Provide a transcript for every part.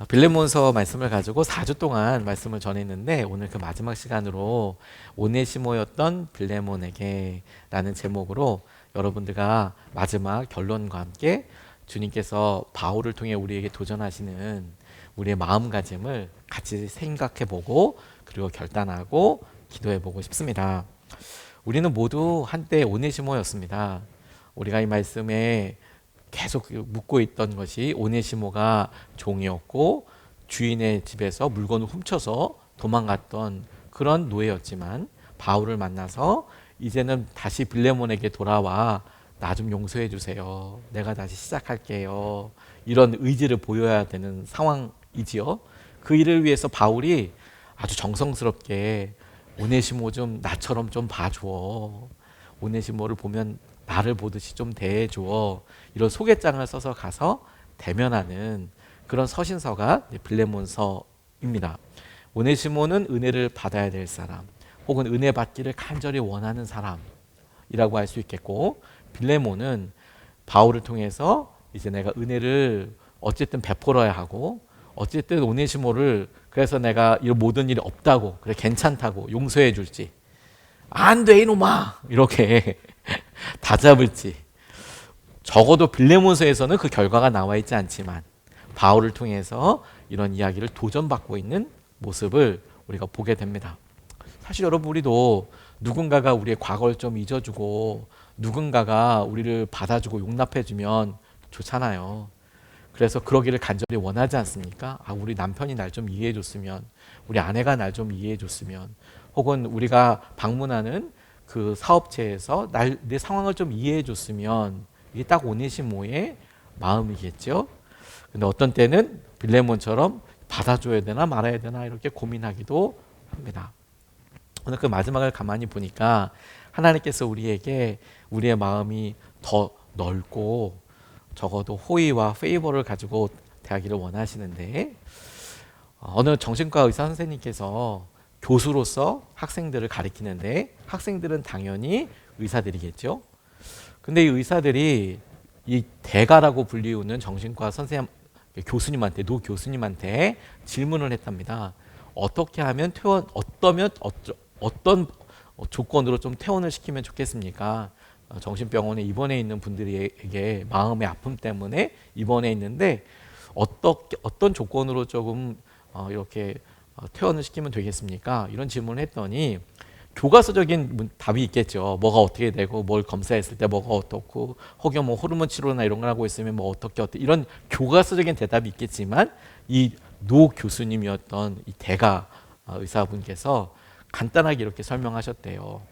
빌레몬서 말씀을 가지고 4주 동안 말씀을 전했는데 오늘 그 마지막 시간으로 오네시모였던 빌레몬에게 라는 제목으로 여러분들과 마지막 결론과 함께 주님께서 바울을 통해 우리에게 도전하시는 우리의 마음가짐을 같이 생각해보고 그리고 결단하고 기도해보고 싶습니다. 우리는 모두 한때 오네시모였습니다. 우리가 이 말씀에 계속 묻고 있던 것이 오네시모가 종이었고 주인의 집에서 물건을 훔쳐서 도망갔던 그런 노예였지만 바울을 만나서 이제는 다시 빌레몬에게 돌아와 나 좀 용서해 주세요. 내가 다시 시작할게요. 이런 의지를 보여야 되는 상황이지요. 그 일을 위해서 바울이 아주 정성스럽게 오네시모 좀 나처럼 좀 봐줘. 오네시모를 보면 나를 보듯이 좀 대해줘. 이런 소개장을 써서 가서 대면하는 그런 서신서가 빌레몬서입니다. 오네시모는 은혜를 받아야 될 사람, 혹은 은혜 받기를 간절히 원하는 사람이라고 할 수 있겠고, 빌레몬은 바울을 통해서 이제 내가 은혜를 어쨌든 베풀어야 하고, 어쨌든 오네시모를 그래서 내가 이 모든 일이 없다고, 그래 괜찮다고 용서해 줄지, 안 돼 이놈아 이렇게 다잡을지, 적어도 빌레몬서에서는 그 결과가 나와 있지 않지만 바울을 통해서 이런 이야기를 도전받고 있는 모습을 우리가 보게 됩니다. 사실 여러분, 우리도 누군가가 우리의 과거를 좀 잊어주고 누군가가 우리를 받아주고 용납해주면 좋잖아요. 그래서 그러기를 간절히 원하지 않습니까? 우리 남편이 날 좀 이해해줬으면, 우리 아내가 날 좀 이해해줬으면, 혹은 우리가 방문하는 그 사업체에서 내 상황을 좀 이해해줬으면, 이게 딱 오네시모의 마음이겠죠. 근데 어떤 때는 빌레몬처럼 받아줘야 되나 말아야 되나 이렇게 고민하기도 합니다. 오늘 그 마지막을 가만히 보니까 하나님께서 우리에게 우리의 마음이 더 넓고 적어도 호의와 페이버를 가지고 대하기를 원하시는데, 어느 정신과 의사 선생님께서 교수로서 학생들을 가리키는데, 학생들은 당연히 의사들이겠죠. 근데 이 의사들이 이 대가라고 불리우는 정신과 선생님, 교수님한테, 노 교수님한테 질문을 했답니다. 어떻게 하면 어떤 조건으로 좀 퇴원을 시키면 좋겠습니까? 정신병원에 입원해 있는 분들에게 마음의 아픔 때문에 입원해 있는데 어떤 조건으로 조금 이렇게 퇴원을 시키면 되겠습니까? 이런 질문을 했더니 교과서적인 답이 있겠죠. 뭐가 어떻게 되고 뭘 검사했을 때 뭐가 어떻고, 혹은 뭐 호르몬 치료나 이런 걸 하고 있으면 뭐 어떻게 이런 교과서적인 대답이 있겠지만, 이 노 교수님이었던 이 대가 의사분께서 간단하게 이렇게 설명하셨대요.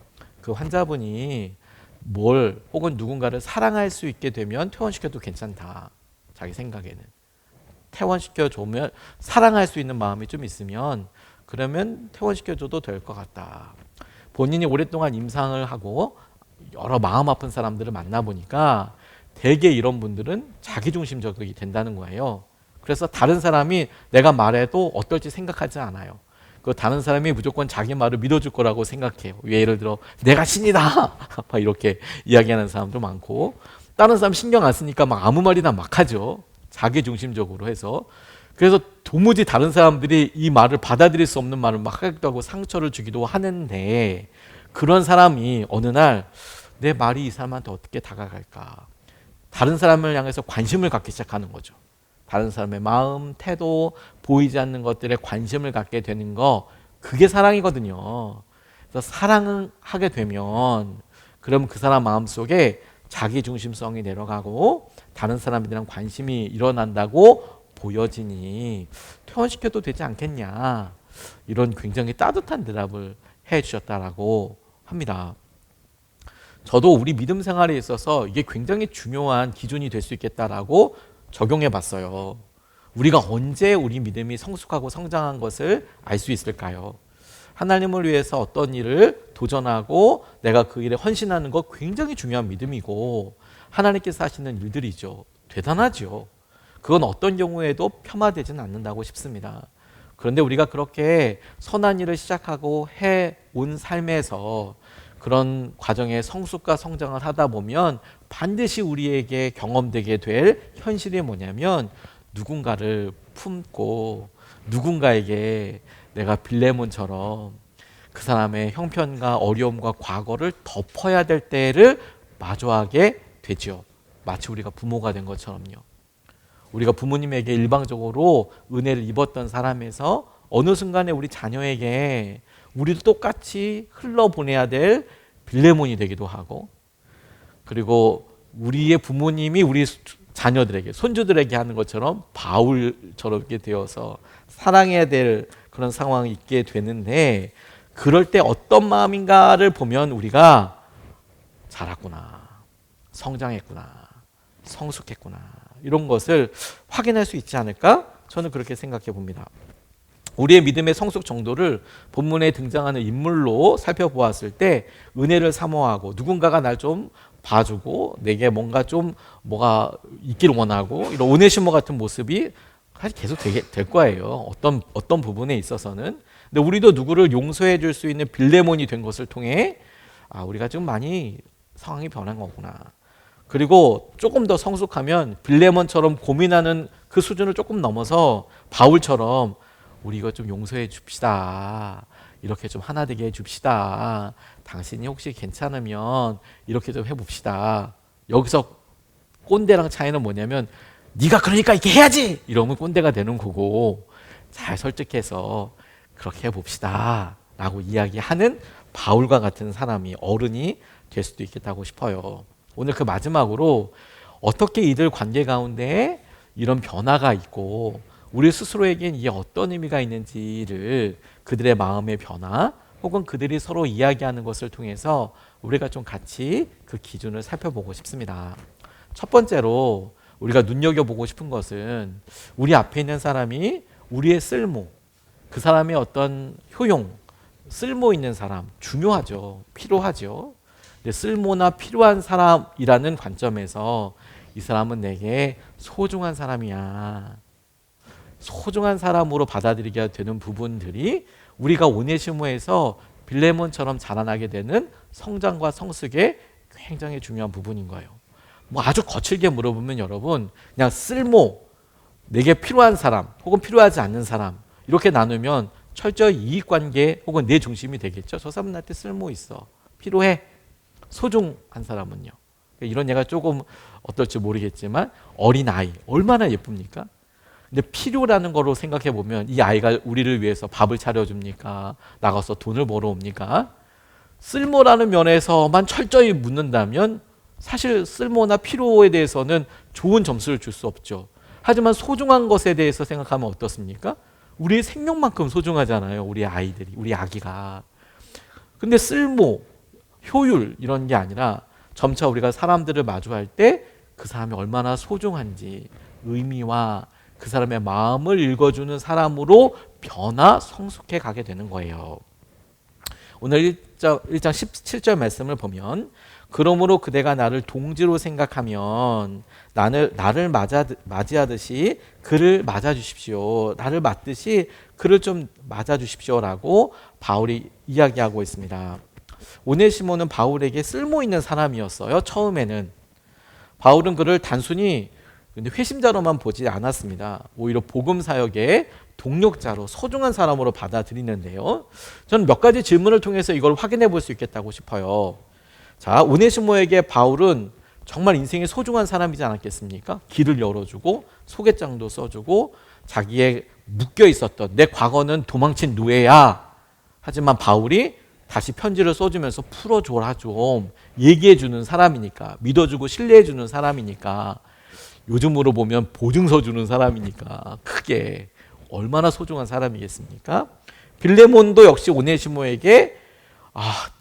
그 환자분이 뭘 혹은 누군가를 사랑할 수 있게 되면 퇴원시켜도 괜찮다. 자기 생각에는 퇴원시켜주면, 사랑할 수 있는 마음이 좀 있으면 그러면 퇴원시켜줘도 될 것 같다. 본인이 오랫동안 임상을 하고 여러 마음 아픈 사람들을 만나보니까 대개 이런 분들은 자기중심적이 된다는 거예요. 그래서 다른 사람이 내가 말해도 어떨지 생각하지 않아요. 그 다른 사람이 무조건 자기 말을 믿어줄 거라고 생각해요. 예를 들어 내가 신이다 막 이렇게 이야기하는 사람도 많고, 다른 사람 신경 안 쓰니까 막 아무 말이나 막 하죠. 자기중심적으로 해서. 그래서 도무지 다른 사람들이 이 말을 받아들일 수 없는 말을 막 하기도 하고 상처를 주기도 하는데, 그런 사람이 어느 날 내 말이 이 사람한테 어떻게 다가갈까, 다른 사람을 향해서 관심을 갖기 시작하는 거죠. 다른 사람의 마음, 태도, 보이지 않는 것들에 관심을 갖게 되는 거, 그게 사랑이거든요. 그래서 사랑을 하게 되면 그럼 그 사람 마음속에 자기중심성이 내려가고 다른 사람들이랑 관심이 일어난다고 보여지니 퇴원시켜도 되지 않겠냐, 이런 굉장히 따뜻한 대답을 해 주셨다라고 합니다. 저도 우리 믿음 생활에 있어서 이게 굉장히 중요한 기준이 될 수 있겠다라고 적용해 봤어요. 우리가 언제 우리 믿음이 성숙하고 성장한 것을 알 수 있을까요? 하나님을 위해서 어떤 일을 도전하고 내가 그 일에 헌신하는 것 굉장히 중요한 믿음이고, 하나님께서 하시는 일들이죠. 대단하죠. 그건 어떤 경우에도 폄하되지는 않는다고 싶습니다. 그런데 우리가 그렇게 선한 일을 시작하고 해온 삶에서 그런 과정의 성숙과 성장을 하다 보면 반드시 우리에게 경험되게 될 현실이 뭐냐면, 누군가를 품고 누군가에게 내가 빌레몬처럼 그 사람의 형편과 어려움과 과거를 덮어야 될 때를 마주하게 되죠. 마치 우리가 부모가 된 것처럼요. 우리가 부모님에게 일방적으로 은혜를 입었던 사람에서 어느 순간에 우리 자녀에게 우리도 똑같이 흘러보내야 될 빌레몬이 되기도 하고, 그리고 우리의 부모님이 우리 자녀들에게, 손주들에게 하는 것처럼 바울처럼 이렇게 되어서 사랑해야 될 그런 상황이 있게 되는데, 그럴 때 어떤 마음인가를 보면 우리가 자랐구나, 성장했구나, 성숙했구나, 이런 것을 확인할 수 있지 않을까? 저는 그렇게 생각해 봅니다. 우리의 믿음의 성숙 정도를 본문에 등장하는 인물로 살펴보았을 때 은혜를 사모하고 누군가가 날 좀 봐주고 내게 뭔가 좀 뭐가 있기를 원하고 이런 오네시모 같은 모습이 사실 계속 될 거예요. 어떤 부분에 있어서는. 근데 우리도 누구를 용서해 줄 수 있는 빌레몬이 된 것을 통해 우리가 좀 많이 상황이 변한 거구나. 그리고 조금 더 성숙하면 빌레몬처럼 고민하는 그 수준을 조금 넘어서 바울처럼 우리 이거 좀 용서해 줍시다. 이렇게 좀 하나 되게 해 줍시다. 당신이 혹시 괜찮으면 이렇게 좀 해봅시다. 여기서 꼰대랑 차이는 뭐냐면 네가 그러니까 이렇게 해야지! 이러면 꼰대가 되는 거고, 잘 설득해서 그렇게 해봅시다 라고 이야기하는 바울과 같은 사람이, 어른이 될 수도 있겠다고 싶어요. 오늘 그 마지막으로 어떻게 이들 관계 가운데 이런 변화가 있고 우리 스스로에겐 이게 어떤 의미가 있는지를, 그들의 마음의 변화 혹은 그들이 서로 이야기하는 것을 통해서 우리가 좀 같이 그 기준을 살펴보고 싶습니다. 첫 번째로 우리가 눈여겨보고 싶은 것은 우리 앞에 있는 사람이 우리의 쓸모, 그 사람의 어떤 효용, 쓸모 있는 사람, 중요하죠. 필요하죠. 근데 쓸모나 필요한 사람이라는 관점에서 이 사람은 내게 소중한 사람이야, 소중한 사람으로 받아들이게 되는 부분들이 우리가 오네시모에서 빌레몬처럼 자라나게 되는 성장과 성숙의 굉장히 중요한 부분인 거예요. 뭐 아주 거칠게 물어보면 여러분, 그냥 쓸모, 내게 필요한 사람 혹은 필요하지 않는 사람, 이렇게 나누면 철저히 이익관계 혹은 내 중심이 되겠죠. 저 사람은 나한테 쓸모 있어, 필요해. 소중한 사람은요, 이런 얘가 조금 어떨지 모르겠지만 어린 아이 얼마나 예쁩니까? 근데 필요라는 거로 생각해 보면 이 아이가 우리를 위해서 밥을 차려줍니까? 나가서 돈을 벌어옵니까? 쓸모라는 면에서만 철저히 묻는다면 사실 쓸모나 필요에 대해서는 좋은 점수를 줄 수 없죠. 하지만 소중한 것에 대해서 생각하면 어떻습니까? 우리의 생명만큼 소중하잖아요. 우리 아이들이, 우리 아기가. 근데 쓸모, 효율 이런 게 아니라 점차 우리가 사람들을 마주할 때 그 사람이 얼마나 소중한지, 의미와 그 사람의 마음을 읽어주는 사람으로 변화, 성숙해 가게 되는 거예요. 오늘 1장 17절 말씀을 보면, 그러므로 그대가 나를 동지로 생각하면 나를 맞이하듯이 그를 맞아주십시오. 나를 맞듯이 그를 좀 맞아주십시오라고 바울이 이야기하고 있습니다. 오네시모는 바울에게 쓸모있는 사람이었어요. 처음에는. 바울은 그를 단순히 회심자로만 보지 않았습니다. 오히려 복음 사역의 동력자로, 소중한 사람으로 받아들이는데요. 저는 몇 가지 질문을 통해서 이걸 확인해 볼 수 있겠다고 싶어요. 자, 오네시모에게 바울은 정말 인생에 소중한 사람이지 않았겠습니까? 길을 열어주고 소개장도 써주고 자기의 묶여 있었던, 내 과거는 도망친 노예야, 하지만 바울이 다시 편지를 써주면서 풀어줘라, 좀 얘기해주는 사람이니까, 믿어주고 신뢰해주는 사람이니까, 요즘으로 보면 보증서 주는 사람이니까 크게 얼마나 소중한 사람이겠습니까? 빌레몬도 역시 오네시모에게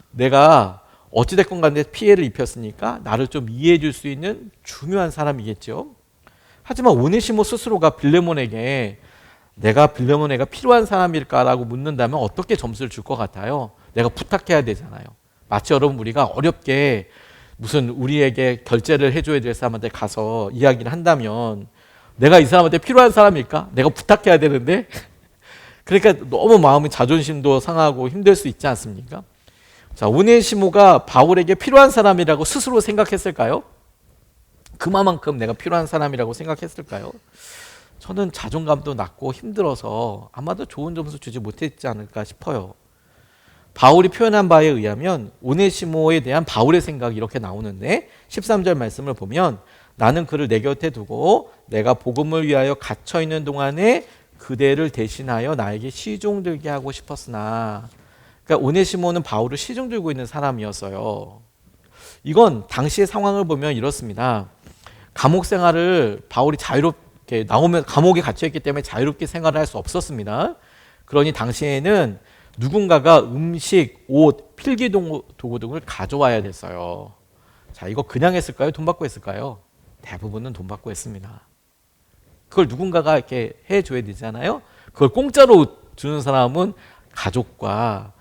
내가 어찌됐건 간에 피해를 입혔으니까 나를 좀 이해해 줄 수 있는 중요한 사람이겠죠. 하지만 오네시모 스스로가 빌레몬에게 내가 빌레몬에게 필요한 사람일까라고 묻는다면 어떻게 점수를 줄 것 같아요? 내가 부탁해야 되잖아요. 마치 여러분 우리가 어렵게 무슨 우리에게 결제를 해줘야 될 사람한테 가서 이야기를 한다면 내가 이 사람한테 필요한 사람일까? 내가 부탁해야 되는데 그러니까 너무 마음이, 자존심도 상하고 힘들 수 있지 않습니까? 자, 오네시모가 바울에게 필요한 사람이라고 스스로 생각했을까요? 그만큼 내가 필요한 사람이라고 생각했을까요? 저는 자존감도 낮고 힘들어서 아마도 좋은 점수 주지 못했지 않을까 싶어요. 바울이 표현한 바에 의하면 오네시모에 대한 바울의 생각이 이렇게 나오는데 13절 말씀을 보면 나는 그를 내 곁에 두고 내가 복음을 위하여 갇혀 있는 동안에 그대를 대신하여 나에게 시종 들게 하고 싶었으나, 그러니까 오네시모는 바울을 시종 들고 있는 사람이었어요. 이건 당시의 상황을 보면 이렇습니다. 감옥 생활을 바울이 자유롭게 나오면 감옥에 갇혀 있기 때문에 자유롭게 생활을 할 수 없었습니다. 그러니 당시에는 누군가가 음식, 옷, 필기 도구 등을 가져와야 됐어요. 자, 이거 그냥 했을까요? 돈 받고 했을까요? 대부분은 돈 받고 했습니다. 그걸 누군가가 이렇게 해줘야 되잖아요. 그걸 공짜로 주는 사람은 가족과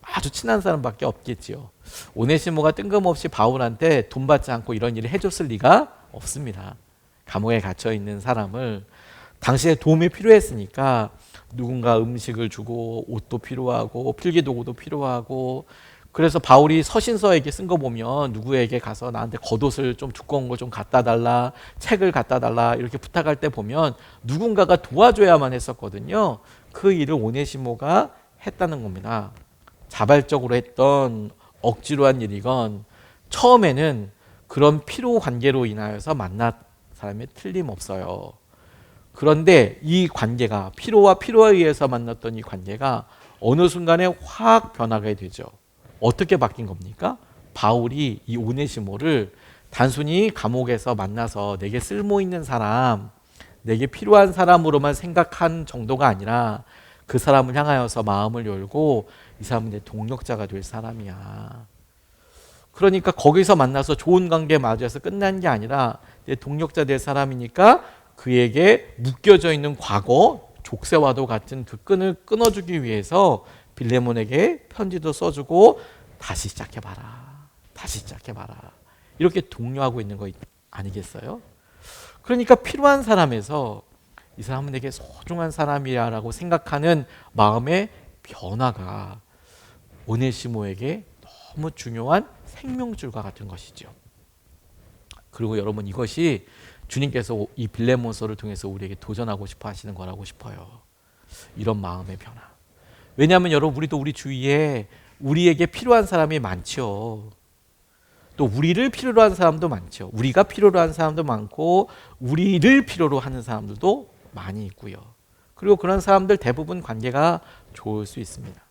아주 친한 사람밖에 없겠지요. 오네시모가 뜬금없이 바울한테 돈 받지 않고 이런 일을 해줬을 리가 없습니다. 감옥에 갇혀 있는 사람을 당시에 도움이 필요했으니까 누군가 음식을 주고 옷도 필요하고 필기도구도 필요하고, 그래서 바울이 서신서에게 쓴 거 보면 누구에게 가서 나한테 겉옷을 좀 두꺼운 거 좀 갖다 달라, 책을 갖다 달라 이렇게 부탁할 때 보면 누군가가 도와줘야만 했었거든요. 그 일을 오네시모가 했다는 겁니다. 자발적으로 했던 억지로 한 일이건 처음에는 그런 피로 관계로 인하여서 만난 사람이 틀림없어요. 그런데 이 관계가 피로와 피로에 의해서 만났던 이 관계가 어느 순간에 확 변하게 되죠. 어떻게 바뀐 겁니까? 바울이 이 오네시모를 단순히 감옥에서 만나서 내게 쓸모 있는 사람, 내게 필요한 사람으로만 생각한 정도가 아니라 그 사람을 향하여서 마음을 열고 이 사람은 내 동력자가 될 사람이야. 그러니까 거기서 만나서 좋은 관계 맞이해서 끝난 게 아니라 내 동력자 될 사람이니까 그에게 묶여져 있는 과거, 족쇄와도 같은 그 끈을 끊어주기 위해서 빌레몬에게 편지도 써주고 다시 시작해봐라. 다시 시작해봐라. 이렇게 독려하고 있는 거 아니겠어요? 그러니까 필요한 사람에서 이 사람은 내게 소중한 사람이라고 생각하는 마음의 변화가 오네시모에게 너무 중요한 생명줄과 같은 것이죠. 그리고 여러분, 이것이 주님께서 이 빌레몬서를 통해서 우리에게 도전하고 싶어 하시는 거라고 싶어요. 이런 마음의 변화. 왜냐하면 여러분, 우리도 우리 주위에 우리에게 필요한 사람이 많죠. 또 우리를 필요로 하는 사람도 많죠. 우리가 필요로 하는 사람도 많고 우리를 필요로 하는 사람들도 많이 있고요. 그리고 그런 사람들 대부분 관계가 좋을 수 있습니다.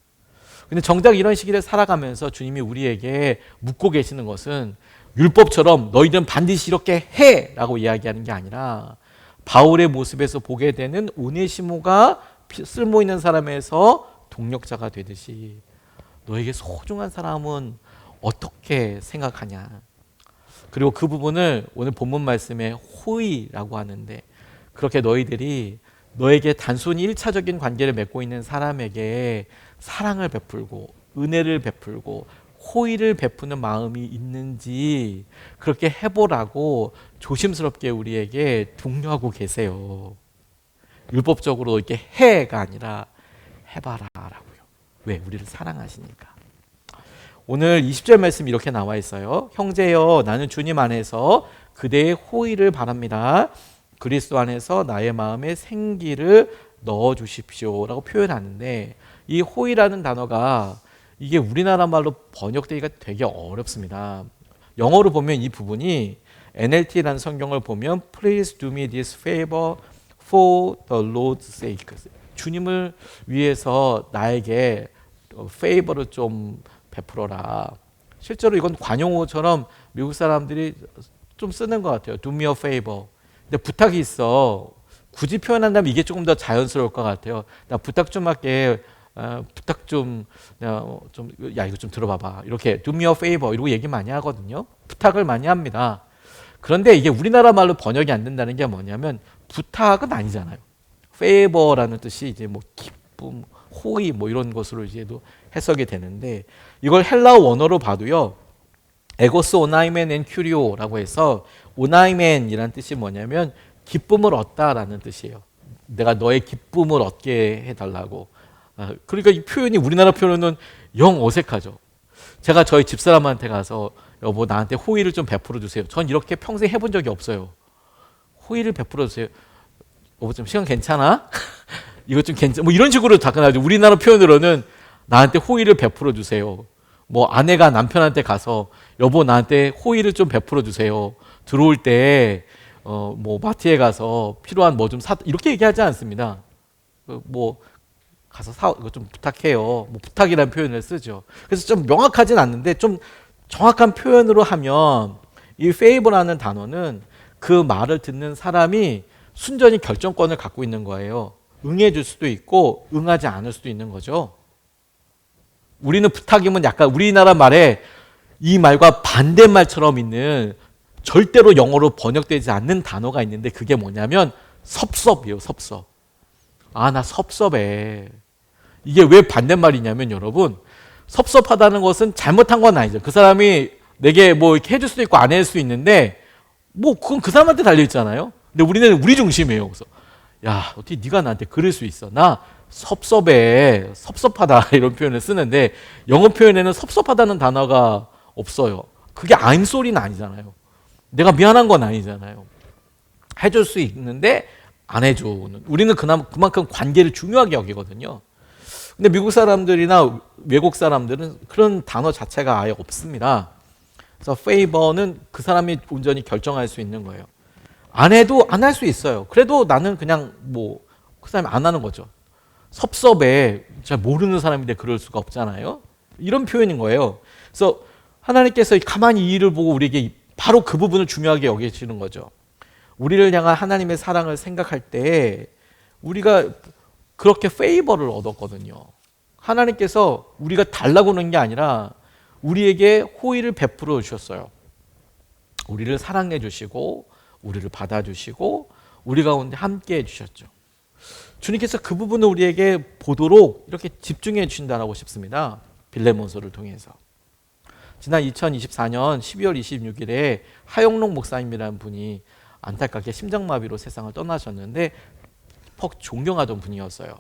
근데 정작 이런 시기를 살아가면서 주님이 우리에게 묻고 계시는 것은 율법처럼 너희들은 반드시 이렇게 해! 라고 이야기하는 게 아니라 바울의 모습에서 보게 되는 오네시모가 쓸모있는 사람에서 동력자가 되듯이 너에게 소중한 사람은 어떻게 생각하냐. 그리고 그 부분을 오늘 본문 말씀에 호의라고 하는데, 그렇게 너희들이 너에게 단순히 1차적인 관계를 맺고 있는 사람에게 사랑을 베풀고 은혜를 베풀고 호의를 베푸는 마음이 있는지 그렇게 해보라고 조심스럽게 우리에게 독려하고 계세요. 율법적으로 이렇게 해가 아니라 해봐라 라고요. 왜? 우리를 사랑하시니까. 오늘 20절 말씀 이렇게 나와 있어요. 형제여, 나는 주님 안에서 그대의 호의를 바랍니다. 그리스도 안에서 나의 마음에 생기를 넣어주십시오 라고 표현하는데, 이 호의라는 단어가 이게 우리나라 말로 번역되기가 되게 어렵습니다. 영어로 보면 이 부분이 NLT라는 성경을 보면 Please do me this favor for the Lord's sake. 주님을 위해서 나에게 favor를 좀 베풀어라. 실제로 이건 관용어처럼 미국 사람들이 좀 쓰는 것 같아요. Do me a favor. 근데 부탁이 있어. 굳이 표현한다면 이게 조금 더 자연스러울 것 같아요. 나 부탁 좀 할게. 부탁 좀, 야, 이거 좀 들어봐봐. 이렇게 do me a favor 이러고 얘기 많이 하거든요. 부탁을 많이 합니다. 그런데 이게 우리나라 말로 번역이 안 된다는 게 뭐냐면 부탁은 아니잖아요. favor라는 뜻이 이제 뭐 기쁨, 호의 뭐 이런 것으로 이제도 해석이 되는데, 이걸 헬라어 원어로 봐도요. 에고스 오나이멘 앤 큐리오라고 해서 오나이멘이라는 뜻이 뭐냐면 기쁨을 얻다라는 뜻이에요. 내가 너의 기쁨을 얻게 해달라고. 그러니까 이 표현이 우리나라 표현은 영 어색하죠. 제가 저희 집사람한테 가서 여보 나한테 호의를 좀 베풀어 주세요. 전 이렇게 평생 해본 적이 없어요. 호의를 베풀어 주세요. 좀 시간 괜찮아? 이거 좀 괜찮, 뭐 이런 식으로 답변하죠. 우리나라 표현으로는 나한테 호의를 베풀어 주세요. 뭐 아내가 남편한테 가서 여보 나한테 호의를 좀 베풀어 주세요. 들어올 때 뭐 마트에 가서 필요한 뭐 좀 사, 이렇게 얘기하지 않습니다. 뭐 가서 사, 이거 좀 부탁해요. 뭐 부탁이라는 표현을 쓰죠. 그래서 좀 명확하진 않는데 좀 정확한 표현으로 하면 이 favor라는 단어는 그 말을 듣는 사람이 순전히 결정권을 갖고 있는 거예요. 응해줄 수도 있고 응하지 않을 수도 있는 거죠. 우리는 부탁이면 약간 우리나라 말에 이 말과 반대말처럼 있는 절대로 영어로 번역되지 않는 단어가 있는데 그게 뭐냐면 섭섭이에요. 섭섭. 아, 나 섭섭해. 이게 왜 반대말이냐면 여러분, 섭섭하다는 것은 잘못한 건 아니죠. 그 사람이 내게 뭐 이렇게 해줄 수도 있고 안 해줄 수 있는데 뭐 그건 그 사람한테 달려 있잖아요. 근데 우리는 우리 중심이에요. 그래서 야, 어떻게 네가 나한테 그럴 수 있어? 나 섭섭해, 섭섭하다 이런 표현을 쓰는데 영어 표현에는 섭섭하다는 단어가 없어요. 그게 I'm sorry는 아니잖아요. 내가 미안한 건 아니잖아요. 해줄 수 있는데 안 해주는. 우리는 그만큼 관계를 중요하게 여기거든요. 근데 미국 사람들이나 외국 사람들은 그런 단어 자체가 아예 없습니다. 그래서 favor는 그 사람이 온전히 결정할 수 있는 거예요. 안 해도 안 할 수 있어요. 그래도 나는 그냥 뭐 그 사람이 안 하는 거죠. 섭섭해. 잘 모르는 사람인데 그럴 수가 없잖아요. 이런 표현인 거예요. 그래서 하나님께서 가만히 이 일을 보고 우리에게 바로 그 부분을 중요하게 여기시는 거죠. 우리를 향한 하나님의 사랑을 생각할 때 우리가 그렇게 페이버를 얻었거든요. 하나님께서 우리가 달라고 하는 게 아니라 우리에게 호의를 베풀어 주셨어요. 우리를 사랑해 주시고 우리를 받아주시고 우리 가운데 함께 해주셨죠. 주님께서 그 부분을 우리에게 보도록 이렇게 집중해 주신다고 싶습니다. 빌레몬서를 통해서. 지난 2024년 12월 26일에 하영록 목사님이라는 분이 안타깝게 심장마비로 세상을 떠나셨는데 퍽 존경하던 분이었어요.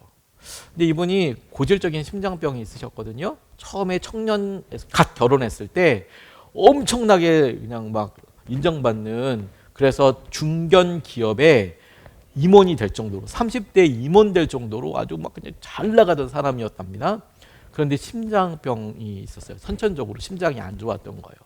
근데 이분이 고질적인 심장병이 있으셨거든요. 처음에 청년에서 갓 결혼했을 때 엄청나게 그냥 막 인정받는, 그래서 중견 기업의 임원이 될 정도로 30대 임원 될 정도로 아주 막 그냥 잘 나가던 사람이었답니다. 그런데 심장병이 있었어요. 선천적으로 심장이 안 좋았던 거예요.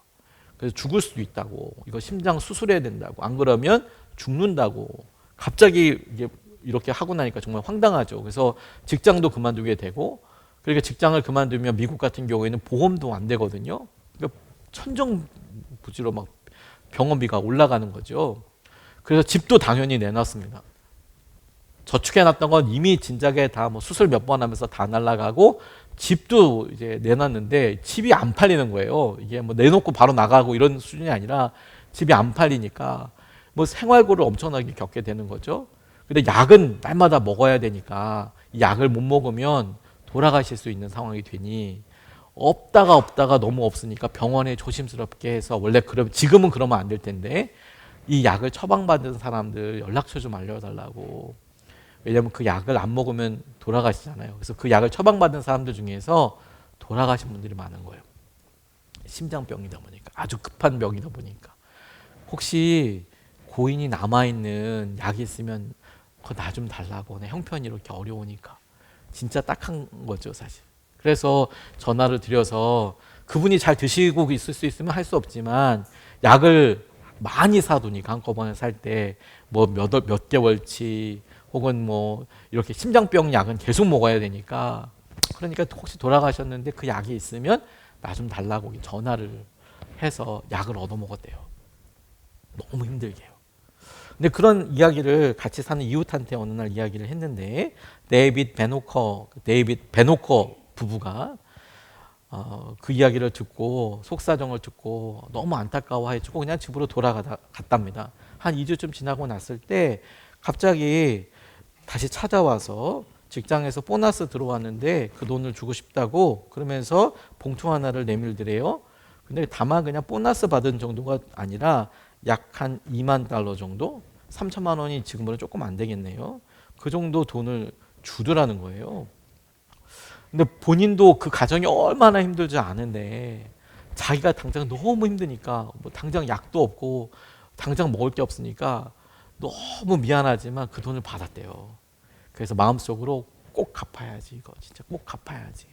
그래서 죽을 수도 있다고, 이거 심장 수술해야 된다고, 안 그러면 죽는다고. 갑자기 이게 이렇게 하고 나니까 정말 황당하죠. 그래서 직장도 그만두게 되고, 그러니까 직장을 그만두면 미국 같은 경우에는 보험도 안 되거든요. 그러니까 천정부지로 막 병원비가 올라가는 거죠. 그래서 집도 당연히 내놨습니다. 저축해놨던 건 이미 진작에 다 뭐 수술 몇 번 하면서 다 날라가고, 집도 이제 내놨는데 집이 안 팔리는 거예요. 이게 뭐 내놓고 바로 나가고 이런 수준이 아니라 집이 안 팔리니까 뭐 생활고를 엄청나게 겪게 되는 거죠. 근데 약은 날마다 먹어야 되니까 이 약을 못 먹으면 돌아가실 수 있는 상황이 되니 없다가 너무 없으니까 병원에 조심스럽게 해서, 원래 지금은 그러면 안 될 텐데 이 약을 처방받은 사람들 연락처 좀 알려달라고. 왜냐하면 그 약을 안 먹으면 돌아가시잖아요. 그래서 그 약을 처방받은 사람들 중에서 돌아가신 분들이 많은 거예요. 심장병이다 보니까, 아주 급한 병이다 보니까. 혹시 고인이 남아있는 약이 있으면 그거 나 좀 달라고. 내 형편이 이렇게 어려우니까. 진짜 딱한 거죠, 사실. 그래서 전화를 드려서 그분이 잘 드시고 있을 수 있으면 할 수 없지만 약을 많이 사두니까 한꺼번에 살 때 뭐 몇 개월치 혹은 뭐 이렇게 심장병 약은 계속 먹어야 되니까, 그러니까 혹시 돌아가셨는데 그 약이 있으면 나 좀 달라고 전화를 해서 약을 얻어 먹었대요. 너무 힘들게요. 근데 그런 이야기를 같이 사는 이웃한테 어느 날 이야기를 했는데, 데이빗 베노커 부부가 그 이야기를 듣고 속사정을 듣고 너무 안타까워해주고 그냥 집으로 돌아갔답니다. 한 2주쯤 지나고 났을 때 갑자기 다시 찾아와서 직장에서 보너스 들어왔는데 그 돈을 주고 싶다고 그러면서 봉투 하나를 내밀더래요. 근데 다만 그냥 보너스 받은 정도가 아니라 약 한 2만 달러 정도? 3천만 원이 지금으로는 조금 안 되겠네요. 그 정도 돈을 주더라는 거예요. 근데 본인도 그 가정이 얼마나 힘들지 않은데 자기가 당장 너무 힘드니까 뭐 당장 약도 없고 당장 먹을 게 없으니까 너무 미안하지만 그 돈을 받았대요. 그래서 마음속으로 꼭 갚아야지, 이거 진짜 꼭 갚아야지.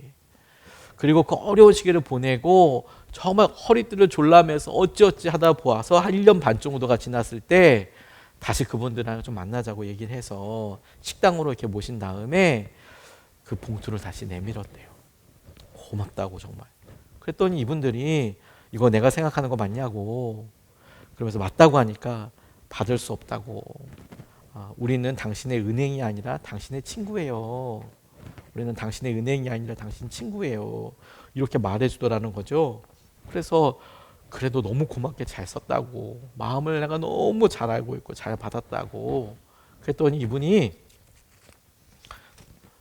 그리고 그 어려운 시기를 보내고 정말 허리띠를 졸라매서 어찌어찌 하다 보아서 한 1년 반 정도가 지났을 때 다시 그분들이랑 좀 만나자고 얘기를 해서 식당으로 이렇게 모신 다음에 그 봉투를 다시 내밀었대요. 고맙다고 정말. 그랬더니 이분들이 이거 내가 생각하는 거 맞냐고, 그러면서 맞다고 하니까 받을 수 없다고. 우리는 당신의 은행이 아니라 당신의 친구예요. 우리는 당신의 은행이 아니라 당신 친구예요. 이렇게 말해주더라는 거죠. 그래서 그래도 너무 고맙게 잘 썼다고, 마음을 내가 너무 잘 알고 있고 잘 받았다고. 그랬더니 이분이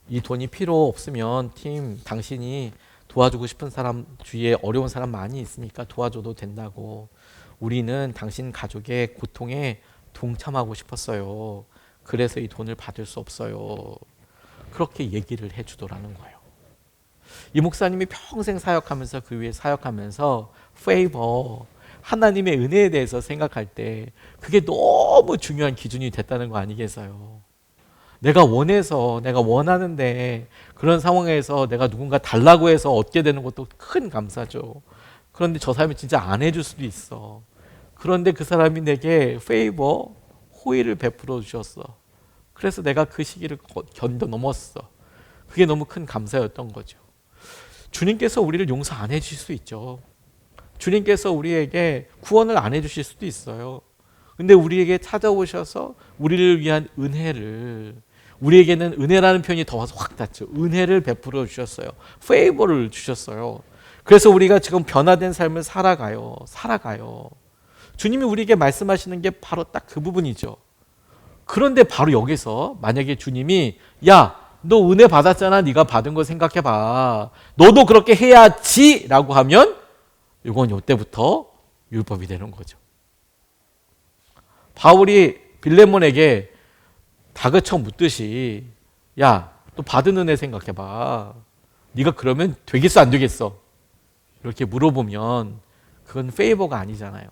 이 돈이 필요 없으면 팀 당신이 도와주고 싶은 사람 주위에 어려운 사람 많이 있으니까 도와줘도 된다고. 우리는 당신 가족의 고통에 동참하고 싶었어요. 그래서 이 돈을 받을 수 없어요. 그렇게 얘기를 해주더라는 거예요. 이 목사님이 평생 사역하면서 그 위에 사역하면서 페이버, 하나님의 은혜에 대해서 생각할 때 그게 너무 중요한 기준이 됐다는 거 아니겠어요? 내가 원해서, 내가 원하는데 그런 상황에서 내가 누군가 달라고 해서 얻게 되는 것도 큰 감사죠. 그런데 저 사람이 진짜 안 해줄 수도 있어. 그런데 그 사람이 내게 페이버, 호의를 베풀어 주셨어. 그래서 내가 그 시기를 견뎌 넘었어. 그게 너무 큰 감사였던 거죠. 주님께서 우리를 용서 안 해주실 수 있죠. 주님께서 우리에게 구원을 안 해주실 수도 있어요. 근데 우리에게 찾아오셔서 우리를 위한 은혜를, 우리에게는 은혜라는 표현이 더 와서 확 닿죠. 은혜를 베풀어 주셨어요. 페이버를 주셨어요. 그래서 우리가 지금 변화된 삶을 살아가요. 주님이 우리에게 말씀하시는 게 바로 딱 그 부분이죠. 그런데 바로 여기서 만약에 주님이 야, 너 은혜 받았잖아. 네가 받은 거 생각해봐. 너도 그렇게 해야지 라고 하면 이건 이때부터 율법이 되는 거죠. 바울이 빌레몬에게 다그쳐 묻듯이 야, 너 받은 은혜 생각해봐. 네가 그러면 되겠어 안 되겠어? 이렇게 물어보면 그건 페이버가 아니잖아요.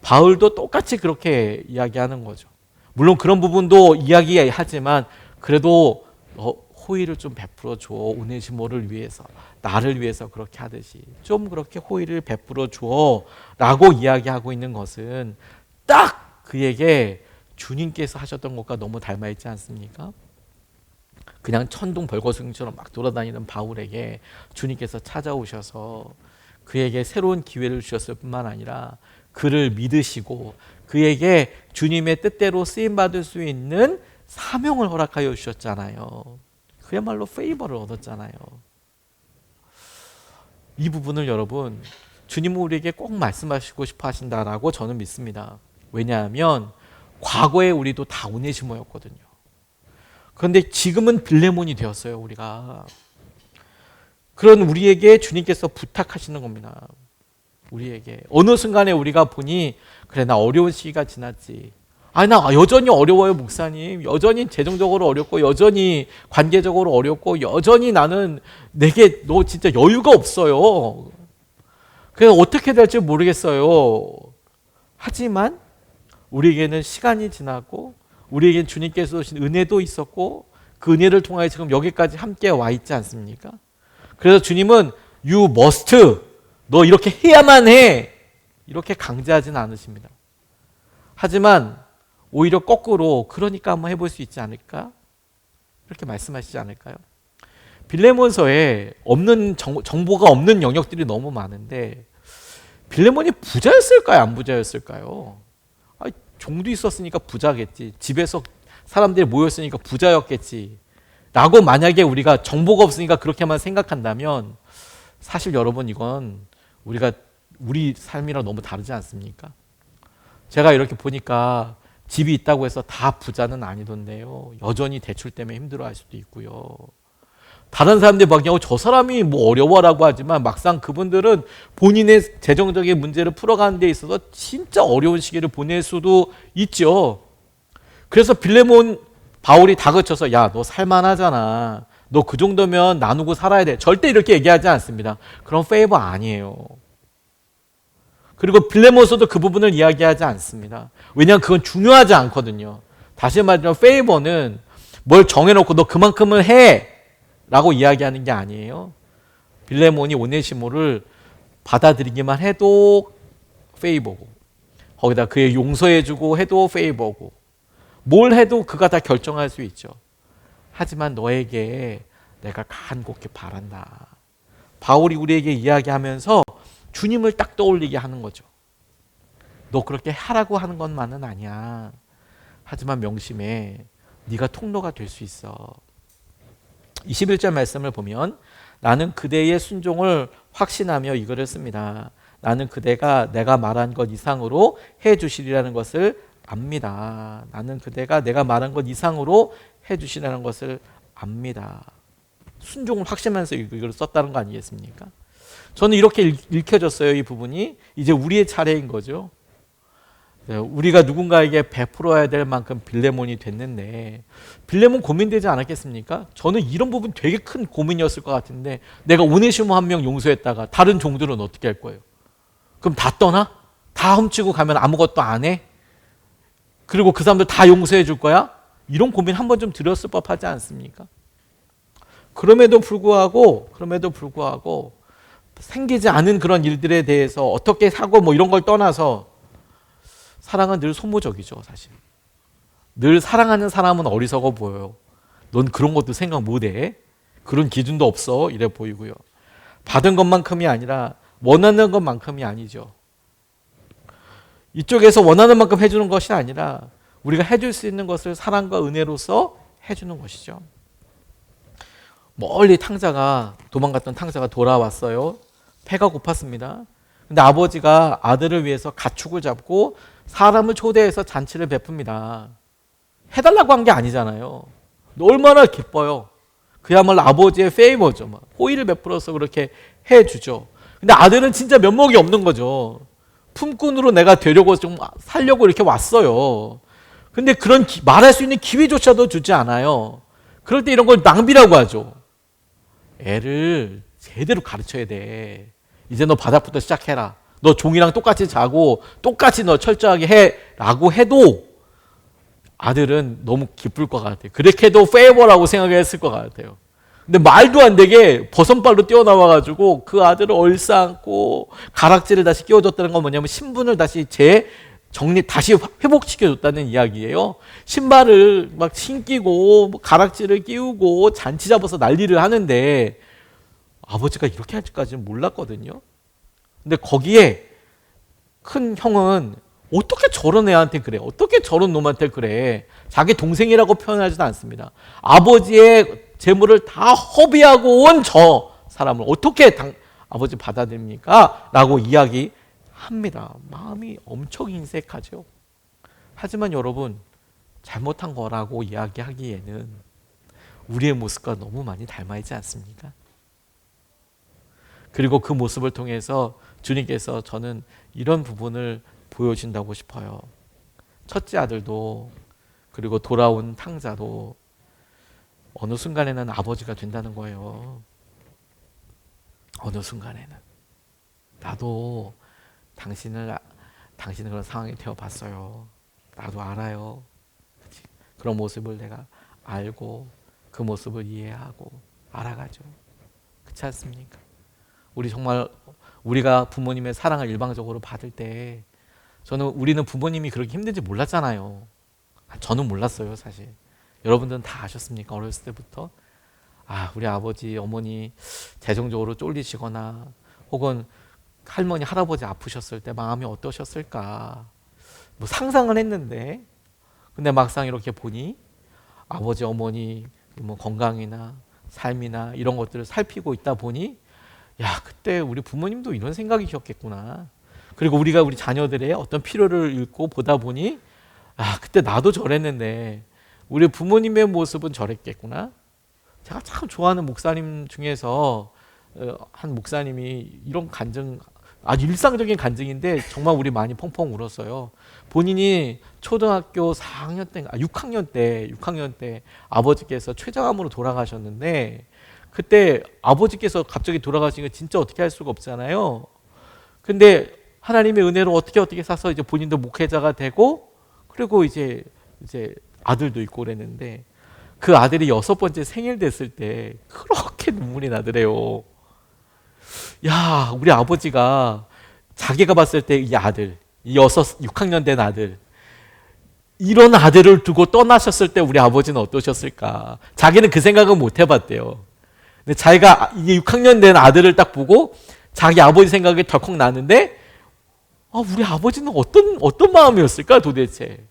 바울도 똑같이 그렇게 이야기하는 거죠. 물론 그런 부분도 이야기하지만 그래도 호의를 좀 베풀어 줘. 오네시모를 위해서, 나를 위해서 그렇게 하듯이 좀 그렇게 호의를 베풀어 줘 라고 이야기하고 있는 것은 딱 그에게 주님께서 하셨던 것과 너무 닮아 있지 않습니까? 그냥 천둥 벌거숭이처럼 막 돌아다니는 바울에게 주님께서 찾아오셔서 그에게 새로운 기회를 주셨을 뿐만 아니라 그를 믿으시고 그에게 주님의 뜻대로 쓰임받을 수 있는 사명을 허락하여 주셨잖아요. 그야말로 페이버를 얻었잖아요. 이 부분을 여러분, 주님은 우리에게 꼭 말씀하시고 싶어 하신다라고 저는 믿습니다. 왜냐하면 과거에 우리도 다 오네시모였거든요. 그런데 지금은 빌레몬이 되었어요. 우리가. 그런 우리에게 주님께서 부탁하시는 겁니다. 우리에게 어느 순간에 우리가 보니 그래, 나 어려운 시기가 지났지. 아니, 나 여전히 어려워요, 목사님. 여전히 재정적으로 어렵고 여전히 관계적으로 어렵고 여전히 나는 내게 너 진짜 여유가 없어요. 그래서 어떻게 될지 모르겠어요. 하지만 우리에게는 시간이 지나고 우리에게는 주님께서 주신 은혜도 있었고 그 은혜를 통하여 지금 여기까지 함께 와 있지 않습니까? 그래서 주님은 You must, 너 이렇게 해야만 해, 이렇게 강제하지는 않으십니다. 하지만 오히려 거꾸로 그러니까 한번 해볼 수 있지 않을까? 이렇게 말씀하시지 않을까요? 빌레몬서에 없는 정보가 없는 영역들이 너무 많은데 빌레몬이 부자였을까요? 안 부자였을까요? 종도 있었으니까 부자겠지. 집에서 사람들이 모였으니까 부자였겠지. 라고 만약에 우리가 정보가 없으니까 그렇게만 생각한다면 사실 여러분 이건 우리 삶이랑 너무 다르지 않습니까? 제가 이렇게 보니까 집이 있다고 해서 다 부자는 아니던데요. 여전히 대출 때문에 힘들어할 수도 있고요. 다른 사람들이 막 저 사람이 뭐 어려워라고 하지만 막상 그분들은 본인의 재정적인 문제를 풀어가는 데 있어서 진짜 어려운 시기를 보낼 수도 있죠. 그래서 빌레몬 바울이 다그쳐서 야, 너 살만하잖아. 너 그 정도면 나누고 살아야 돼. 절대 이렇게 얘기하지 않습니다. 그런 페이버 아니에요. 그리고 빌레몬서도 그 부분을 이야기하지 않습니다. 왜냐하면 그건 중요하지 않거든요. 다시 말하면 페이버는 뭘 정해놓고 너 그만큼은 해 라고 이야기하는 게 아니에요. 빌레몬이 오네시모를 받아들이기만 해도 페이버고, 거기다 그의 용서해주고 해도 페이버고, 뭘 해도 그가 다 결정할 수 있죠. 하지만 너에게 내가 간곡히 바란다. 바울이 우리에게 이야기하면서 주님을 딱 떠올리게 하는 거죠. 너 그렇게 하라고 하는 것만은 아니야. 하지만 명심해. 네가 통로가 될 수 있어. 21절 말씀을 보면 나는 그대의 순종을 확신하며 이거를 씁니다. 나는 그대가 내가 말한 것 이상으로 해 주시리라는 것을 압니다. 나는 그대가 내가 말한 것 이상으로 해 주시라는 것을 압니다. 순종을 확신하면서 이걸 썼다는 거 아니겠습니까? 저는 이렇게 읽혀졌어요. 이 부분이 이제 우리의 차례인 거죠. 우리가 누군가에게 베풀어야 될 만큼 빌레몬이 됐는데, 빌레몬 고민되지 않았겠습니까? 저는 이런 부분 되게 큰 고민이었을 것 같은데, 내가 오네시모 한 명 용서했다가 다른 종들은 어떻게 할 거예요? 그럼 다 떠나? 다 훔치고 가면 아무것도 안 해? 그리고 그 사람들 다 용서해 줄 거야? 이런 고민 한 번 좀 들었을 법하지 않습니까? 그럼에도 불구하고 생기지 않은 그런 일들에 대해서 어떻게 사고 뭐 이런 걸 떠나서 사랑은 늘 소모적이죠. 사실 늘 사랑하는 사람은 어리석어 보여요. 넌 그런 것도 생각 못해? 그런 기준도 없어? 이래 보이고요. 받은 것만큼이 아니라 원하는 것만큼이 아니죠. 이쪽에서 원하는 만큼 해주는 것이 아니라 우리가 해줄 수 있는 것을 사랑과 은혜로서 해주는 것이죠. 멀리 도망갔던 탕자가 돌아왔어요. 배가 고팠습니다. 근데 아버지가 아들을 위해서 가축을 잡고 사람을 초대해서 잔치를 베풉니다. 해달라고 한 게 아니잖아요. 얼마나 기뻐요. 그야말로 아버지의 페이버죠. 호의를 베풀어서 그렇게 해주죠. 근데 아들은 진짜 면목이 없는 거죠. 품꾼으로 내가 되려고 좀 살려고 이렇게 왔어요. 근데 그런 말할 수 있는 기회조차도 주지 않아요. 그럴 때 이런 걸 낭비라고 하죠. 애를 제대로 가르쳐야 돼. 이제 너 바닥부터 시작해라. 너 종이랑 똑같이 자고 똑같이 너 철저하게 해 라고 해도 아들은 너무 기쁠 것 같아요. 그렇게 해도 페이버라고 생각했을 것 같아요. 근데 말도 안 되게 버선발로 뛰어나와가지고 그 아들을 얼싸안고 가락지를 다시 끼워줬다는 건 뭐냐면 신분을 다시 다시 회복시켜줬다는 이야기예요. 신발을 막 신기고 가락지를 끼우고 잔치 잡아서 난리를 하는데 아버지가 이렇게 할지까지는 몰랐거든요. 근데 거기에 큰 형은 어떻게 저런 애한테 그래? 어떻게 저런 놈한테 그래? 자기 동생이라고 표현하지도 않습니다. 아버지의 재물을 다 허비하고 온 저 사람을 어떻게 아버지 받아들입니까? 라고 이야기합니다. 마음이 엄청 인색하죠. 하지만 여러분, 잘못한 거라고 이야기하기에는 우리의 모습과 너무 많이 닮아 있지 않습니까? 그리고 그 모습을 통해서 주님께서 저는 이런 부분을 보여준다고 싶어요. 첫째 아들도 그리고 돌아온 탕자도 어느 순간에는 아버지가 된다는 거예요. 어느 순간에는. 나도 당신을 그런 상황에 태워봤어요. 나도 알아요. 그치? 그런 모습을 내가 알고 그 모습을 이해하고 알아가죠. 그렇지 않습니까? 우리가 부모님의 사랑을 일방적으로 받을 때 우리는 부모님이 그렇게 힘든지 몰랐잖아요. 저는 몰랐어요, 사실. 여러분들은 다 아셨습니까? 어렸을 때부터. 우리 아버지, 어머니 재정적으로 쫄리시거나 혹은 할머니, 할아버지 아프셨을 때 마음이 어떠셨을까? 뭐 상상은 했는데 근데 막상 이렇게 보니 아버지, 어머니 뭐 건강이나 삶이나 이런 것들을 살피고 있다 보니 그때 우리 부모님도 이런 생각이셨겠구나. 그리고 우리가 우리 자녀들의 어떤 필요를 읽고 보다 보니 그때 나도 저랬는데 우리 부모님의 모습은 저랬겠구나. 제가 참 좋아하는 목사님 중에서 한 목사님이 이런 간증, 아주 일상적인 간증인데 정말 우리 많이 펑펑 울었어요. 본인이 초등학교 6학년 때 아버지께서 췌장암으로 돌아가셨는데 그때 아버지께서 갑자기 돌아가시니까 진짜 어떻게 할 수가 없잖아요. 근데 하나님의 은혜로 어떻게 사서 이제 본인도 목회자가 되고, 그리고 이제 아들도 있고 그랬는데, 그 아들이 6번째 생일 됐을 때 그렇게 눈물이 나더래요. 야, 우리 아버지가 자기가 봤을 때 이 아들, 이 6학년 된 아들, 이런 아들을 두고 떠나셨을 때 우리 아버지는 어떠셨을까? 자기는 그 생각은 못 해봤대요. 근데 자기가 이게 6학년 된 아들을 딱 보고 자기 아버지 생각이 덜컥 나는데, 우리 아버지는 어떤 마음이었을까 도대체?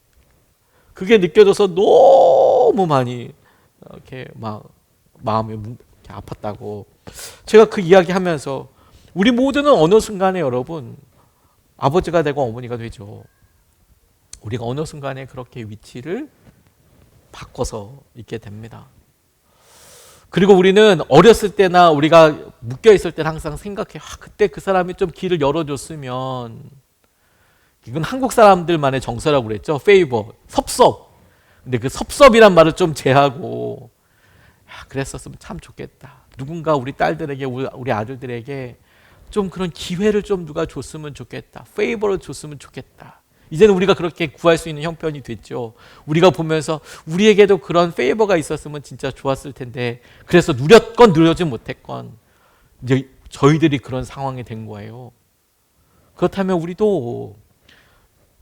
그게 느껴져서 너무 많이 이렇게 막 마음이 이렇게 아팠다고. 제가 그 이야기 하면서 우리 모두는 어느 순간에 여러분 아버지가 되고 어머니가 되죠. 우리가 어느 순간에 그렇게 위치를 바꿔서 있게 됩니다. 그리고 우리는 어렸을 때나 우리가 묶여 있을 때는 항상 생각해, 그때 그 사람이 좀 길을 열어줬으면. 이건 한국 사람들만의 정서라고 그랬죠. 페이버, 섭섭. 근데 그 섭섭이란 말을 좀 제하고, 그랬었으면 참 좋겠다. 누군가 우리 딸들에게, 우리 아들들에게 좀 그런 기회를 좀 누가 줬으면 좋겠다. 페이버를 줬으면 좋겠다. 이제는 우리가 그렇게 구할 수 있는 형편이 됐죠. 우리가 보면서 우리에게도 그런 페이버가 있었으면 진짜 좋았을 텐데, 그래서 누렸건 누려지 못했건 이제 저희들이 그런 상황이 된 거예요. 그렇다면 우리도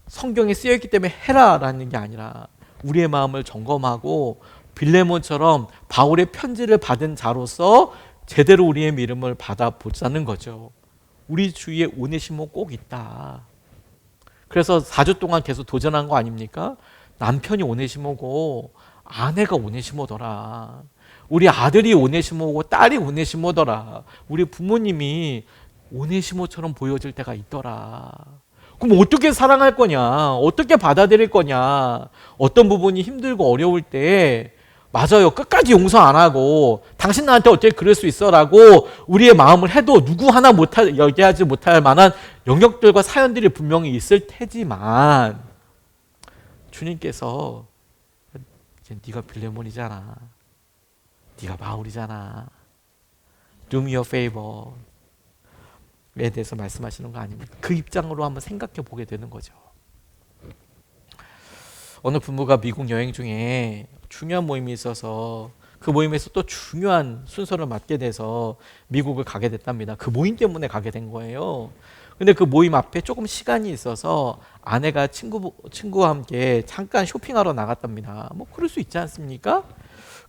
성경에 쓰여있기 때문에 해라라는 게 아니라 우리의 마음을 점검하고 빌레몬처럼 바울의 편지를 받은 자로서 제대로 우리의 믿음을 받아보자는 거죠. 우리 주위에 오네시모 꼭 있다. 그래서 4주 동안 계속 도전한 거 아닙니까? 남편이 오네시모고 아내가 오네시모더라. 우리 아들이 오네시모고 딸이 오네시모더라. 우리 부모님이 오네시모처럼 보여질 때가 있더라. 그럼 어떻게 사랑할 거냐? 어떻게 받아들일 거냐? 어떤 부분이 힘들고 어려울 때 맞아요. 끝까지 용서 안 하고 당신 나한테 어떻게 그럴 수 있어라고 우리의 마음을 해도 누구 하나 얘기하지 못할 만한 영역들과 사연들이 분명히 있을 테지만, 주님께서 이제 네가 빌레몬이잖아. 네가 바울이잖아. Do me a favor. 에 대해서 말씀하시는 거 아닙니까? 그 입장으로 한번 생각해 보게 되는 거죠. 어느 부부가 미국 여행 중에 중요한 모임이 있어서 그 모임에서 또 중요한 순서를 맡게 돼서 미국을 가게 됐답니다. 그 모임 때문에 가게 된 거예요. 근데 그 모임 앞에 조금 시간이 있어서 아내가 친구와 함께 잠깐 쇼핑하러 나갔답니다. 뭐 그럴 수 있지 않습니까?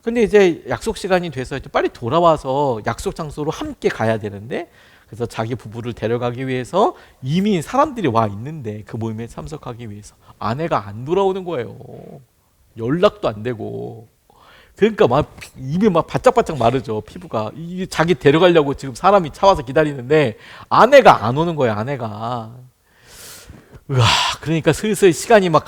근데 이제 약속 시간이 돼서 빨리 돌아와서 약속 장소로 함께 가야 되는데, 그래서 자기 부부를 데려가기 위해서 이미 사람들이 와 있는데 그 모임에 참석하기 위해서 아내가 안 돌아오는 거예요. 연락도 안 되고. 그러니까 막 입이 막 바짝바짝 마르죠. 피부가. 자기 데려가려고 지금 사람이 차 와서 기다리는데 아내가 안 오는 거예요. 아내가. 으아, 그러니까 슬슬 시간이 막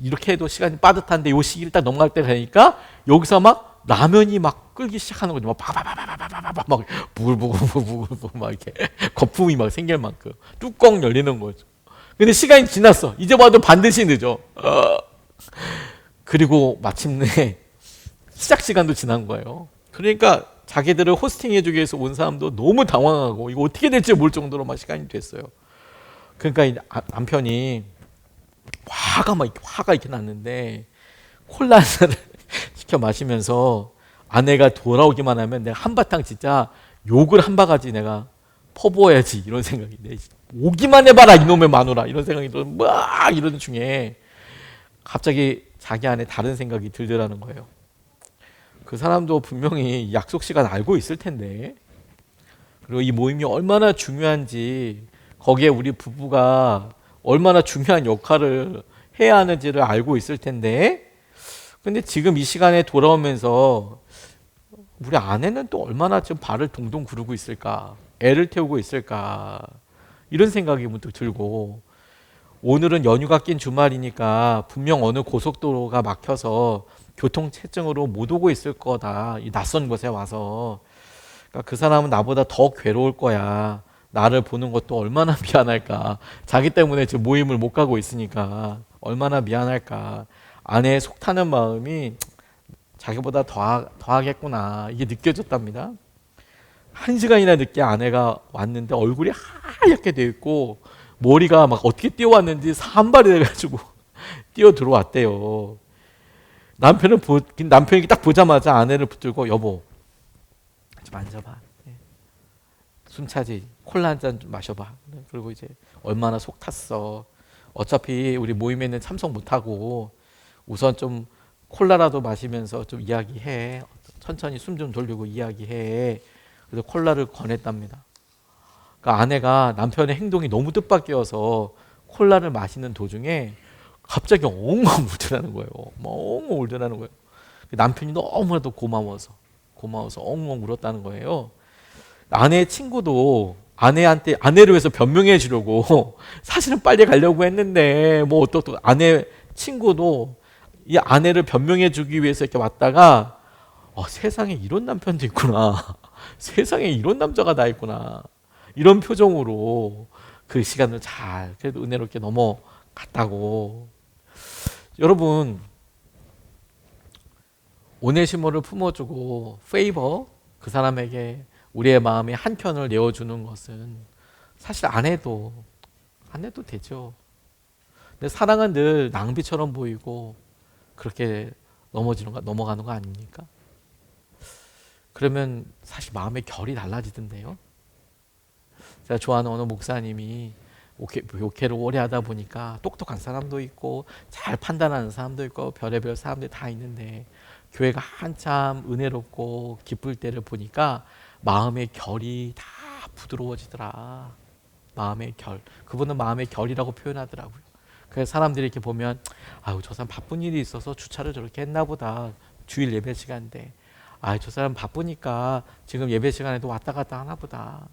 이렇게 해도 시간이 빠듯한데 요 시기를 딱 넘어갈 때 되니까 여기서 막 라면이 막 끓기 시작하는 거죠. 막 바바바바바바바바 막 부글부글 막 이렇게 거품이 막 생길 만큼 뚜껑 열리는 거죠. 근데 시간이 지났어. 이제 봐도 반드시 늦어. 그리고 마침내 시작 시간도 지난 거예요. 그러니까 자기들을 호스팅해주기 위해서 온 사람도 너무 당황하고 이거 어떻게 될지 모를 정도로 막 시간이 됐어요. 그러니까 남편이 화가 이렇게 났는데 콜라를 시켜 마시면서 아내가 돌아오기만 하면 내가 한바탕 진짜 욕을 한 바가지 내가 퍼부어야지 이런 생각이 내. 오기만 해봐라 이놈의 마누라 이런 생각이 들어. 막 이러는 중에 갑자기 자기 안에 다른 생각이 들더라는 거예요. 그 사람도 분명히 약속 시간 알고 있을 텐데, 그리고 이 모임이 얼마나 중요한지, 거기에 우리 부부가 얼마나 중요한 역할을 해야 하는지를 알고 있을 텐데, 근데 지금 이 시간에 돌아오면서 우리 아내는 또 얼마나 지금 발을 동동 구르고 있을까, 애를 태우고 있을까, 이런 생각이 문득 들고, 오늘은 연휴가 낀 주말이니까 분명 어느 고속도로가 막혀서 교통체증으로 못 오고 있을 거다. 이 낯선 곳에 와서. 그러니까 그 사람은 나보다 더 괴로울 거야. 나를 보는 것도 얼마나 미안할까. 자기 때문에 지금 모임을 못 가고 있으니까 얼마나 미안할까. 아내의 속 타는 마음이 자기보다 더하겠구나. 이게 느껴졌답니다. 1시간이나 늦게 아내가 왔는데 얼굴이 하얗게 돼 있고 머리가 막 어떻게 뛰어왔는지 산발이 돼가지고 뛰어 들어왔대요. 남편이 딱 보자마자 아내를 붙들고 여보 좀 만져봐. 숨차지 콜라 한 잔 좀 마셔봐. 그리고 이제 얼마나 속 탔어. 어차피 우리 모임에는 참석 못하고 우선 좀 콜라라도 마시면서 좀 이야기해. 천천히 숨 좀 돌리고 이야기해. 그래서 콜라를 권했답니다. 그러니까 아내가 남편의 행동이 너무 뜻밖이어서 콜라를 마시는 도중에 갑자기 엉엉 울더라는 거예요. 엉엉 울더라는 거예요. 남편이 너무나도 고마워서 엉엉 울었다는 거예요. 아내의 친구도 아내를 위해서 변명해 주려고 사실은 빨리 가려고 했는데 뭐 또 아내 친구도 이 아내를 변명해 주기 위해서 이렇게 왔다가 세상에 이런 남편도 있구나. 세상에 이런 남자가 다 있구나. 이런 표정으로 그 시간을 잘 그래도 은혜롭게 넘어갔다고. 여러분 오네시모를 품어주고 페이버 그 사람에게 우리의 마음의 한 켠을 내어주는 것은 사실 안 해도 되죠. 근데 사랑은 늘 낭비처럼 보이고 그렇게 넘어가는 거 아닙니까? 그러면 사실 마음의 결이 달라지던데요. 제가 좋아하는 어느 목사님이 목회를 오래 하다 보니까 똑똑한 사람도 있고 잘 판단하는 사람도 있고 별의별 사람들이 다 있는데 교회가 한참 은혜롭고 기쁠 때를 보니까 마음의 결이 다 부드러워지더라. 마음의 결. 그분은 마음의 결이라고 표현하더라고요. 그래서 사람들이 이렇게 보면 아유 저 사람 바쁜 일이 있어서 주차를 저렇게 했나 보다. 주일 예배 시간인데 저 사람 바쁘니까 지금 예배 시간에도 왔다 갔다 하나 보다.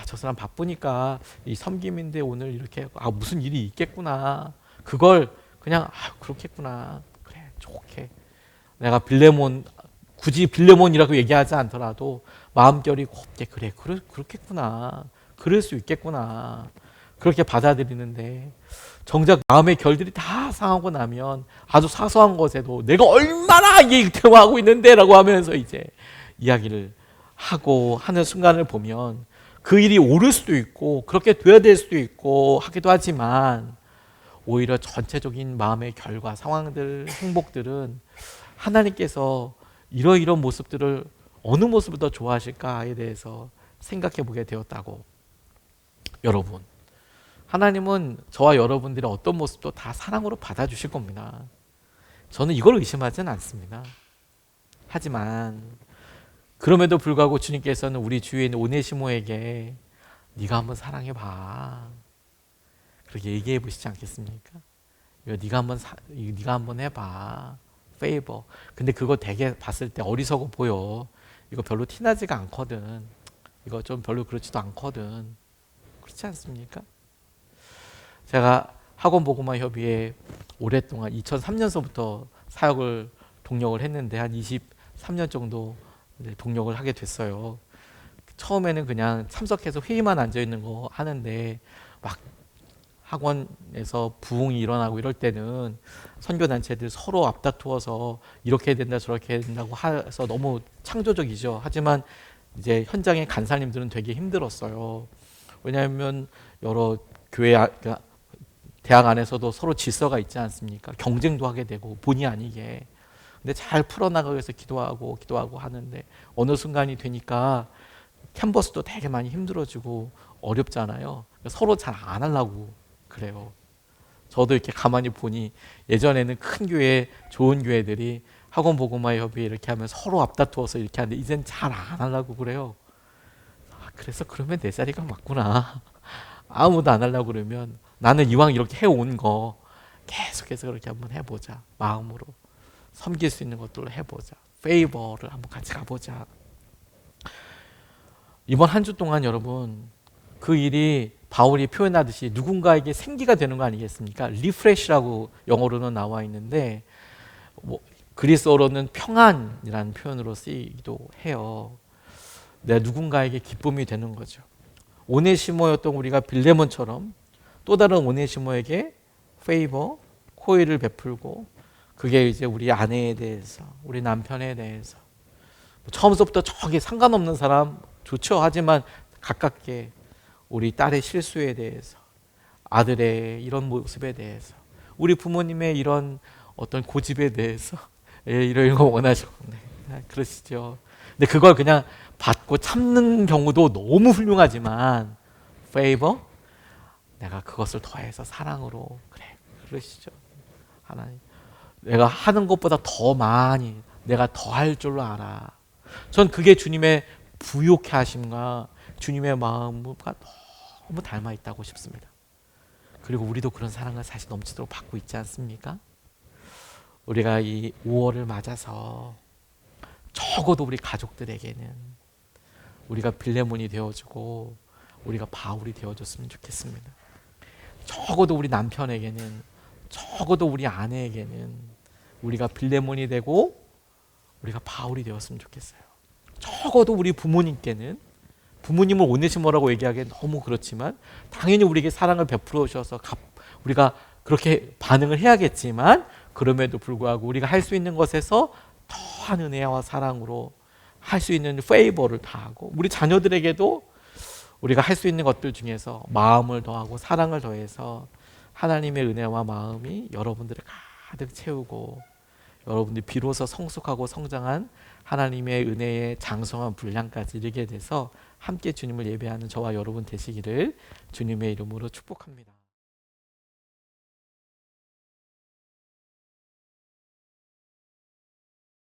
저 사람 바쁘니까 이 섬김인데 오늘 이렇게 무슨 일이 있겠구나. 그걸 그냥 그렇겠구나. 그래 좋게. 내가 굳이 빌레몬이라고 얘기하지 않더라도 마음결이 곱게 그래 그렇겠구나. 그럴 수 있겠구나. 그렇게 받아들이는데 정작 마음의 결들이 다 상하고 나면 아주 사소한 것에도 내가 얼마나 이 대화하고 있는데 라고 하면서 이제 이야기를 하고 하는 순간을 보면 그 일이 옳을 수도 있고 그렇게 돼야 될 수도 있고 하기도 하지만 오히려 전체적인 마음의 결과 상황들 행복들은 하나님께서 이러이런 모습들을 어느 모습을 더 좋아하실까에 대해서 생각해 보게 되었다고. 여러분 하나님은 저와 여러분들의 어떤 모습도 다 사랑으로 받아주실 겁니다. 저는 이걸 의심하지는 않습니다. 하지만 그럼에도 불구하고 주님께서는 우리 주위에 있는 오네시모에게 네가 한번 사랑해봐 그렇게 얘기해 보시지 않겠습니까? 네가 한번 해봐 페이버. 근데 그거 되게 봤을 때 어리석어 보여. 이거 별로 티나지가 않거든. 이거 좀 별로 그렇지도 않거든. 그렇지 않습니까? 제가 학원보고마협의회 오랫동안 2003년서부터 사역을 동력을 했는데 한 23년 정도 동력을 하게 됐어요. 처음에는 그냥 참석해서 회의만 앉아있는 거 하는데 막 학원에서 부흥이 일어나고 이럴 때는 선교단체들 서로 앞다투어서 이렇게 해야 된다 저렇게 해야 된다고 해서 너무 창조적이죠. 하지만 이제 현장의 간사님들은 되게 힘들었어요. 왜냐하면 여러 그러니까 대학 안에서도 서로 질서가 있지 않습니까? 경쟁도 하게 되고 본의 아니게. 근데 잘 풀어나가기 위해서 기도하고 하는데 어느 순간이 되니까 캔버스도 되게 많이 힘들어지고 어렵잖아요. 서로 잘 안 하려고 그래요. 저도 이렇게 가만히 보니 예전에는 큰 교회, 좋은 교회들이 학원보고마협의회 이렇게 하면 서로 앞다투어서 이렇게 하는데 이젠 잘 안 하려고 그래요. 그래서 그러면 내 자리가 맞구나. 아무도 안 하려고 그러면 나는 이왕 이렇게 해온 거 계속해서 그렇게 한번 해보자. 마음으로 섬길 수 있는 것들로 해보자. 페이버를 한번 같이 가보자. 이번 한 주 동안 여러분 그 일이 바울이 표현하듯이 누군가에게 생기가 되는 거 아니겠습니까? 리프레시라고 영어로는 나와 있는데 그리스어로는 평안이라는 표현으로 쓰이기도 해요. 내가 누군가에게 기쁨이 되는 거죠. 오네시모였던 우리가 빌레몬처럼 또 다른 오네시모에게 페이버, 호의를 베풀고 그게 이제 우리 아내에 대해서 우리 남편에 대해서 처음부터 저기 상관없는 사람 좋죠. 하지만 가깝게 우리 딸의 실수에 대해서 아들의 이런 모습에 대해서, 우리 부모님의 이런 어떤 고집에 대해서 이런 거 원하죠. 네, 그러시죠. 근데 그걸 그냥 받고 참는 경우도 너무 훌륭하지만 favor, 내가 그것을 더해서 사랑으로, 그래, 그러시죠. 하나님, 내가 하는 것보다 더 많이 내가 더 할 줄로 알아. 전 그게 주님의 부욕해 하심과 주님의 마음과 너무 닮아 있다고 싶습니다. 그리고 우리도 그런 사랑을 사실 넘치도록 받고 있지 않습니까? 우리가 이 5월을 맞아서 적어도 우리 가족들에게는 우리가 빌레몬이 되어주고 우리가 바울이 되어줬으면 좋겠습니다. 적어도 우리 남편에게는, 적어도 우리 아내에게는 우리가 빌레몬이 되고 우리가 바울이 되었으면 좋겠어요. 적어도 우리 부모님께는, 부모님을 오네시모라고 얘기하기엔 너무 그렇지만 당연히 우리에게 사랑을 베풀어 주셔서 우리가 그렇게 반응을 해야겠지만, 그럼에도 불구하고 우리가 할 수 있는 것에서 더한 은혜와 사랑으로 할 수 있는 페이버를 다하고, 우리 자녀들에게도 우리가 할 수 있는 것들 중에서 마음을 더하고 사랑을 더해서 하나님의 은혜와 마음이 여러분들을 가득 채우고 여러분들이 비로소 성숙하고 성장한 하나님의 은혜의 장성한 분량까지 이르게 돼서 함께 주님을 예배하는 저와 여러분 되시기를 주님의 이름으로 축복합니다.